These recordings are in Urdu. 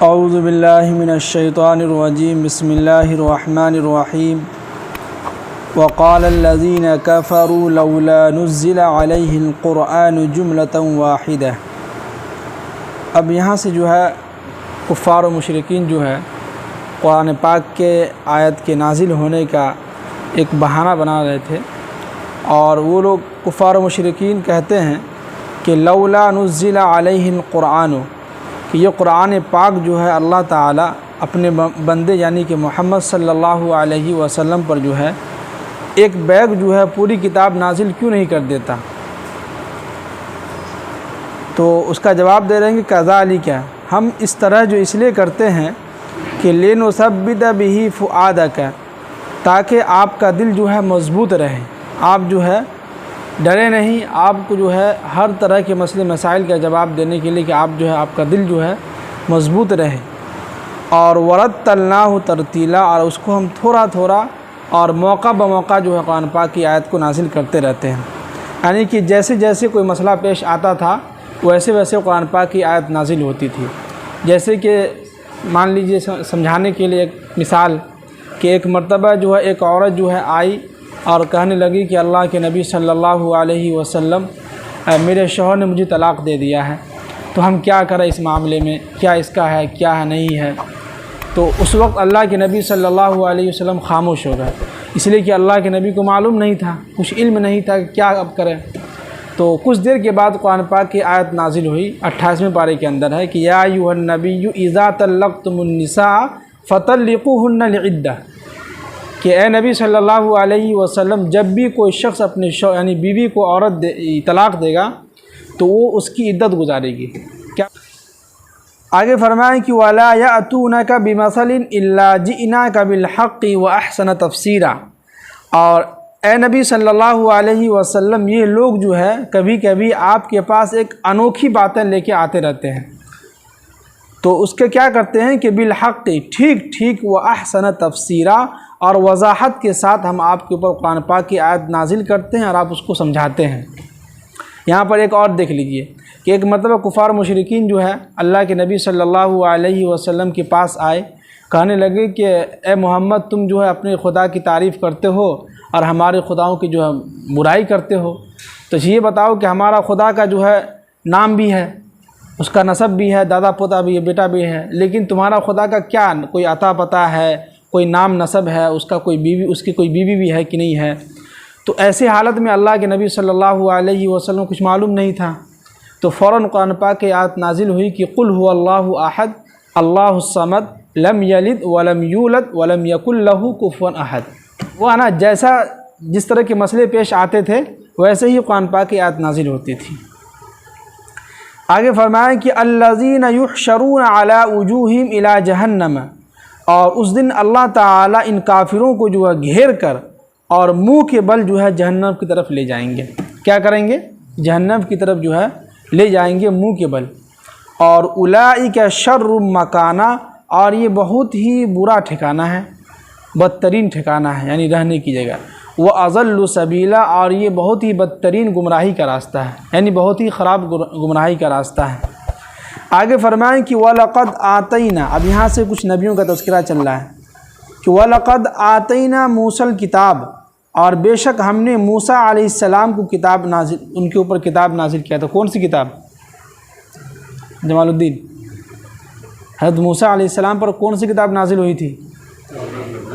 اعوذ باللہ من الشیطان الرجیم بسم اللہ الرحمن الرحیم وقال الذین کفروا لولا نزل علیہ القرآن جملة واحدہ۔ اب یہاں سے جو ہے کفار و مشرکین جو ہے قرآن پاک کے آیت کے نازل ہونے کا ایک بہانہ بنا رہے تھے، اور وہ لوگ کفار و مشرکین کہتے ہیں کہ لولا نزل علیہ القرآن، کہ یہ قرآن پاک جو ہے اللہ تعالیٰ اپنے بندے یعنی کہ محمد صلی اللہ علیہ وسلم پر جو ہے ایک بیگ جو ہے پوری کتاب نازل کیوں نہیں کر دیتا؟ تو اس کا جواب دے رہے ہیں کہ کذالک، ہم اس طرح جو اس لیے کرتے ہیں کہ لنثبت بہ فؤادک، تاکہ آپ کا دل جو ہے مضبوط رہے، آپ جو ہے ڈرے نہیں، آپ کو جو ہے ہر طرح کے مسئلے مسائل کا جواب دینے کے لیے کہ آپ جو ہے آپ کا دل جو ہے مضبوط رہے۔ اور ورتلناہ ترتیلا، اور اس کو ہم تھوڑا تھوڑا اور موقع بموقع جو ہے قرآن پاک کی آیت کو نازل کرتے رہتے ہیں، یعنی کہ جیسے جیسے کوئی مسئلہ پیش آتا تھا ویسے ویسے قرآن پاک کی آیت نازل ہوتی تھی۔ جیسے کہ مان لیجیے سمجھانے کے لیے ایک مثال کہ ایک مرتبہ جو ہے ایک عورت جو ہے آئی اور کہنے لگی کہ اللہ کے نبی صلی اللہ علیہ وسلم میرے شوہر نے مجھے طلاق دے دیا ہے، تو ہم کیا کریں اس معاملے میں، کیا اس کا ہے کیا ہے نہیں ہے؟ تو اس وقت اللہ کے نبی صلی اللہ علیہ وسلم خاموش ہو گئے، اس لیے کہ اللہ کے نبی کو معلوم نہیں تھا، کچھ علم نہیں تھا کہ کیا اب کریں۔ تو کچھ دیر کے بعد قرآن پاک کی آیت نازل ہوئی 28ویں پارے کے اندر ہے کہ یا ایھا النبی اذا طلقتم النساء فطلقوهن لعدہ، کہ اے نبی صلی اللہ علیہ وسلم جب بھی کوئی شخص اپنے یعنی بیوی کو عورت طلاق دے گا تو وہ اس کی عدت گزارے گی۔ کیا آگے فرمائیں کہ وَلَا يَأْتُونَكَ بِمَثَلٍ إِلَّا جِئْنَاكَ بِالْحَقِّ وَأَحْسَنَ تَفْسِيرًا۔ اور اے نبی صلی اللہ علیہ وسلم یہ لوگ جو ہے کبھی کبھی آپ کے پاس ایک انوکھی باتیں لے کے آتے رہتے ہیں، تو اس کے کیا کرتے ہیں کہ بالحق، ٹھیک ٹھیک، وَأَحْسَنَ تَفْسِيرًا، اور وضاحت کے ساتھ ہم آپ کے اوپر قرآن پاک کی آیت نازل کرتے ہیں اور آپ اس کو سمجھاتے ہیں۔ یہاں پر ایک اور دیکھ لیجئے کہ ایک مرتبہ کفار مشرکین جو ہے اللہ کے نبی صلی اللہ علیہ وسلم کے پاس آئے، کہنے لگے کہ اے محمد تم جو ہے اپنے خدا کی تعریف کرتے ہو اور ہمارے خداؤں کی جو ہے برائی کرتے ہو، تو یہ بتاؤ کہ ہمارا خدا کا جو ہے نام بھی ہے، اس کا نسب بھی ہے، دادا پوتا بھی ہے، بیٹا بھی ہے، لیکن تمہارا خدا کا کیا کوئی عطا پتہ ہے، کوئی نام نسب ہے، اس کا کوئی بیوی، اس کی کوئی بیوی بھی ہے کہ نہیں ہے؟ تو ایسی حالت میں اللہ کے نبی صلی اللہ علیہ وسلم کچھ معلوم نہیں تھا، تو فوراً قرآن پاک کی آیت نازل ہوئی کہ قل هو اللہ احد اللہ الصمد لم یلد ولم یولد ولم یکن لہ کفوا احد۔ وہ نا جیسا جس طرح کے مسئلے پیش آتے تھے ویسے ہی قرآن پاک کی آیت نازل ہوتی تھی۔ آگے فرمائیں کہ الذین یحشرون علی وجوہہم الی جہنم، اور اس دن اللہ تعالیٰ ان کافروں کو جو ہے گھیر کر اور منہ کے بل جو ہے جہنم کی طرف لے جائیں گے۔ کیا کریں گے؟ جہنم کی طرف جو ہے لے جائیں گے منہ کے بل۔ اور اولئک شر مکانہ، اور یہ بہت ہی برا ٹھکانہ ہے، بدترین ٹھکانہ ہے یعنی رہنے کی جگہ۔ وَأَضَلُّ سَبِيلًا، اور یہ بہت ہی بدترین گمراہی کا راستہ ہے، یعنی بہت ہی خراب گمراہی کا راستہ ہے۔ آگے فرمائیں کہ وَلَقَدْ آتَيْنَا، اب یہاں سے کچھ نبیوں کا تذکرہ چل رہا ہے کہ وَلَقَدْ آتَيْنَا مُوسَى الْكِتَابَ، اور بے شک ہم نے موسیٰ علیہ السلام کو کتاب نازل، ان کے اوپر کتاب نازل کیا تھا۔ کون سی کتاب؟ جمال الدین، حضرت موسیٰ علیہ السلام پر کون سی کتاب نازل ہوئی تھی؟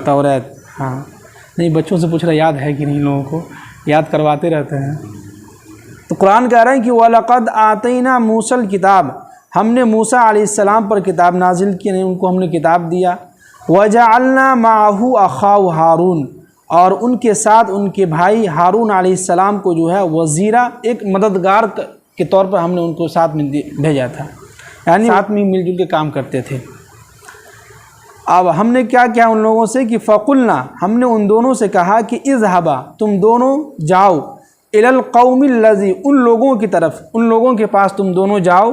توریت۔ ہاں، نہیں بچوں سے پوچھ رہا یاد ہے کہ نہیں، لوگوں کو یاد کرواتے رہتے ہیں۔ تو قرآن کہہ رہے ہیں کہ وَلَقَدْ آتَيْنَا مُوسَى الْكِتَابَ، ہم نے موسیٰ علیہ السلام پر کتاب نازل کی، ان کو ہم نے کتاب دیا۔ وَجَعَلْنَا مَعَهُ أَخَاهُ ہارون، اور ان کے ساتھ ان کے بھائی ہارون علیہ السلام کو جو ہے وزیرہ، ایک مددگار کے طور پر ہم نے ان کو ساتھ میں بھیجا تھا، یعنی ساتھ میں مل جل کے کام کرتے تھے۔ اب ہم نے کیا کیا ان لوگوں سے کہ فَقُلْنَا، ہم نے ان دونوں سے کہا کہ اذهبا، تم دونوں جاؤ، إِلَى الْقَوْمِ الَّذِي، ان لوگوں کی طرف، ان لوگوں کے پاس تم دونوں جاؤ،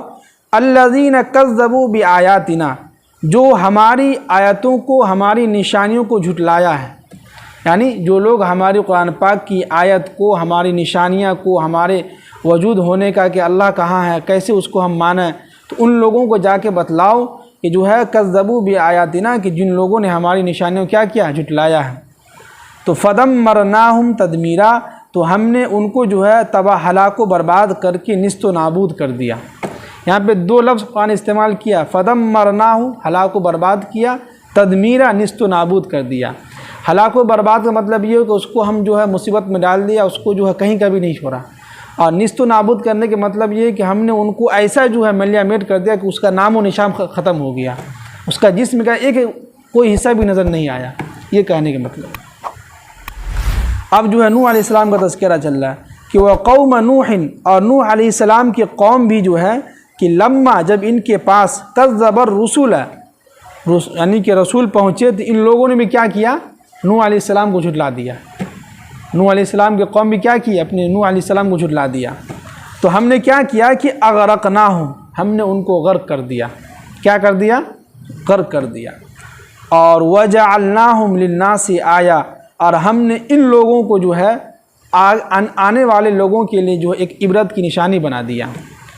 الَّذِينَ كَذَّبُوا بِآيَاتِنَا، جو ہماری آیتوں کو، ہماری نشانیوں کو جھٹلایا ہے، یعنی جو لوگ ہماری قرآن پاک کی آیت کو، ہماری نشانیاں کو، ہمارے وجود ہونے کا کہ اللہ کہاں ہے، کیسے اس کو ہم مانیں، تو ان لوگوں کو جا کے بتلاؤ کہ جو ہے کذبوا بآیاتنا، کہ جن لوگوں نے ہماری نشانیوں کیا کیا، جھٹلایا ہے. تو فدمرناہم تدمیرا، تو ہم نے ان کو جو ہے تباہ ہلاک و برباد کر کے نیست و نابود کر دیا. یہاں پہ دو لفظ قرآن استعمال کیا، فدمرناہ ہلاک و برباد کیا، تدمیرا نیست و نابود کر دیا. ہلاک و برباد کا مطلب یہ ہے کہ اس کو ہم جو ہے مصیبت میں ڈال دیا، اس کو جو ہے کہیں کا بھی نہیں چھوڑا. اور نیست و نابود کرنے کے مطلب یہ ہے کہ ہم نے ان کو ایسا جو ہے ملیہ میٹ کر دیا کہ اس کا نام و نشان ختم ہو گیا، اس کا جسم کا ایک کوئی حصہ بھی نظر نہیں آیا. یہ کہنے کا مطلب. اب جو ہے نوح علیہ السلام کا تذکرہ چل رہا ہے کہ وہ قوم نوح، اور نوح علیہ السلام کی قوم بھی جو ہے کہ لما، جب ان کے پاس کذب الرسول، یعنی کہ رسول پہنچے تو ان لوگوں نے بھی کیا کیا، نوح علیہ السلام کو جھٹلا دیا. نوح علیہ السلام کی قوم بھی کیا کی، اپنے نوح علیہ السلام کو جھٹلا دیا. تو ہم نے کیا کیا کہ اغرقناہم، ہم نے ان کو غرق کر دیا. کیا کر دیا؟ غرق کر دیا. اور وجعلناہم للناس آیا، اور ہم نے ان لوگوں کو جو ہے آنے والے لوگوں کے لیے جو ایک عبرت کی نشانی بنا دیا.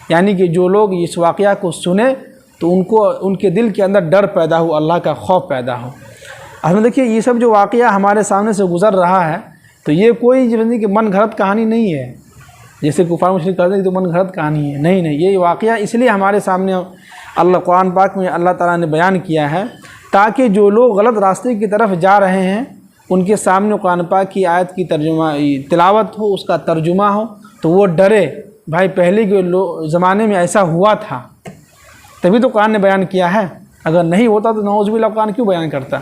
یعنی کہ جو لوگ اس واقعہ کو سنیں تو ان کے دل کے اندر ڈر پیدا ہو، اللہ کا خوف پیدا ہو. اب دیکھیے یہ سب جو واقعہ ہمارے سامنے سے گزر رہا ہے تو یہ کوئی کہ من گھڑت کہانی نہیں ہے، جیسے کفار مشرک کہتے ہیں کہ تو من گھڑت کہانی ہے. نہیں، یہ واقعہ اس لیے ہمارے سامنے اللہ قرآن پاک میں اللہ تعالیٰ نے بیان کیا ہے تاکہ جو لوگ غلط راستے کی طرف جا رہے ہیں ان کے سامنے قرآن پاک کی آیت کی تلاوت ہو، اس کا ترجمہ ہو تو وہ ڈرے. بھائی پہلے کے زمانے میں ایسا ہوا تھا، تبھی تو قرآن نے بیان کیا ہے. اگر نہیں ہوتا تو نعوذ باللہ قرآن کیوں بیان کرتا؟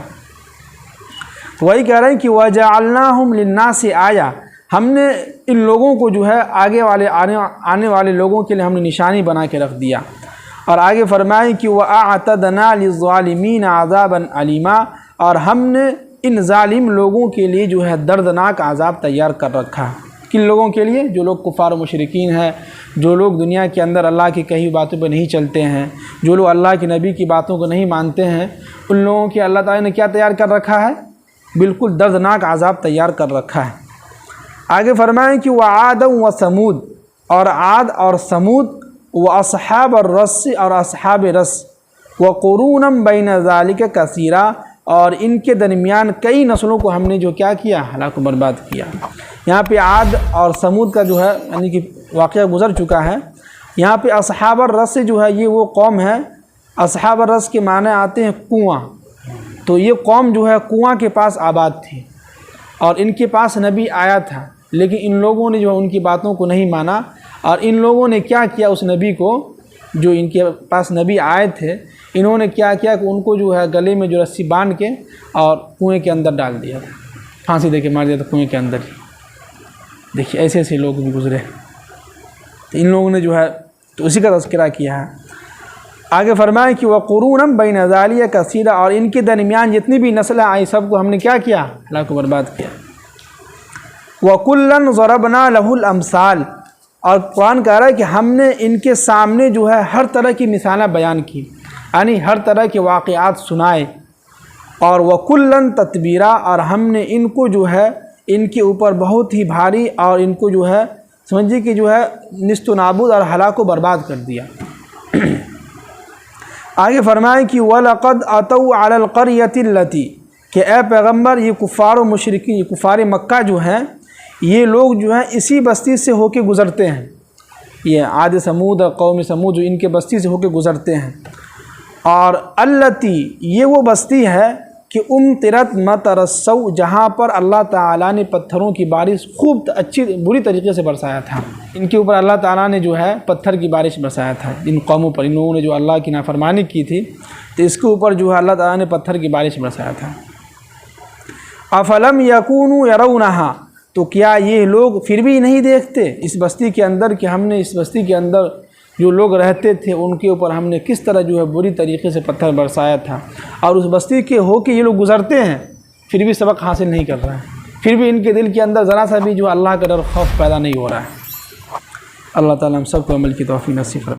تو وہی کہہ رہے ہیں کہ وَجَعَلْنَاهُمْ لِلنَّاسِ آیا، ہم نے ان لوگوں کو جو ہے آنے والے لوگوں کے لیے ہم نے نشانی بنا کے رکھ دیا. اور آگے فرمائیں کہ وَأَعْتَدْنَا لِلظَّالِمِينَ عَذَابًا عَلِيمًا، اور ہم نے ان ظالم لوگوں کے لیے جو ہے دردناک عذاب تیار کر رکھا. کن لوگوں کے لیے؟ جو لوگ کفار و مشرکین ہیں، جو لوگ دنیا کے اندر اللہ کی کہی باتوں پہ نہیں چلتے ہیں، جو لوگ اللہ کے نبی کی باتوں کو نہیں مانتے ہیں، ان لوگوں کے اللہ تعالیٰ نے کیا تیار کر رکھا ہے؟ بالکل دردناک عذاب تیار کر رکھا ہے. آگے فرمائیں کہ وعادا وثمود، اور عاد اور سمود، واصحاب الرس، اور اصحاب رس، وقرونا بین ذالک کثیرا، اور ان کے درمیان کئی نسلوں کو ہم نے جو کیا کیا، ہلاک و برباد کیا. یہاں پہ عاد اور سمود کا جو ہے یعنی کہ واقعہ گزر چکا ہے. یہاں پہ اصحاب الرس جو ہے یہ وہ قوم ہے. اصحاب الرس کے معنی آتے ہیں کنواں. تو یہ قوم جو ہے کنواں کے پاس آباد تھی اور ان کے پاس نبی آیا تھا، لیکن ان لوگوں نے جو ہے ان کی باتوں کو نہیں مانا. اور ان لوگوں نے کیا کیا، اس نبی کو، جو ان کے پاس نبی آئے تھے، انہوں نے کیا کیا کہ ان کو جو ہے گلے میں جو رسی باندھ کے اور کنویں کے اندر ڈال دیا تھا، پھانسی دے کے مار دیا تھا کنویں کے اندر ہی. دیکھیے ایسے لوگ بھی گزرے. تو ان لوگوں نے جو ہے تو اسی کا تذکرہ کیا ہے. آگے فرمائیں کہ وقرونا بین ذالک کثیرا، اور ان کے درمیان جتنی بھی نسلیں آئی سب کو ہم نے کیا کیا، ہلاک و برباد کیا. وَكُلًّا ضَرَبْنَا لَهُ الْأَمْثَالَ، اور قرآن کہہ رہا ہے کہ ہم نے ان کے سامنے جو ہے ہر طرح کی مثالیں بیان کی، یعنی ہر طرح کے واقعات سنائے. اور وَكُلًّا تَتْبِيرًا، اور ہم نے ان کو جو ہے ان کے اوپر بہت ہی بھاری اور ان کو جو ہے سمجھیے کہ جو ہے نیست و نابود اور ہلاک و برباد کر دیا. آگے فرمائیں کہ وَلَقَدْ أَتَوْا عَلَى الْقَرْيَةِ الَّتِي، کہ اے پیغمبر یہ کفار و مشرکین، کفار مکہ جو ہیں یہ لوگ جو ہیں اسی بستی سے ہو کے گزرتے ہیں. یہ عاد سمود اور قوم سمود جو ان کے بستی سے ہو کے گزرتے ہیں. اور التی، یہ وہ بستی ہے کہ امطرت مطر السوء، جہاں پر اللہ تعالیٰ نے پتھروں کی بارش خوب اچھی بری طریقے سے برسایا تھا. ان کے اوپر اللہ تعالیٰ نے جو ہے پتھر کی بارش برسایا تھا. ان قوموں پر، ان لوگوں نے جو اللہ کی نافرمانی کی تھی تو اس کے اوپر جو ہے اللہ تعالیٰ نے پتھر کی بارش برسایا تھا. افلم یکونوا یرونہا، تو کیا یہ لوگ پھر بھی نہیں دیکھتے اس بستی کے اندر کہ ہم نے اس بستی کے اندر جو لوگ رہتے تھے ان کے اوپر ہم نے کس طرح جو ہے بری طریقے سے پتھر برسایا تھا، اور اس بستی کے ہو کے یہ لوگ گزرتے ہیں پھر بھی سبق حاصل نہیں کر رہے ہیں، پھر بھی ان کے دل کے اندر ذرا سا بھی جو اللہ کا ڈر خوف پیدا نہیں ہو رہا ہے. اللہ تعالیٰ ہم سب کو عمل کی توفیق نصیب فرمائے.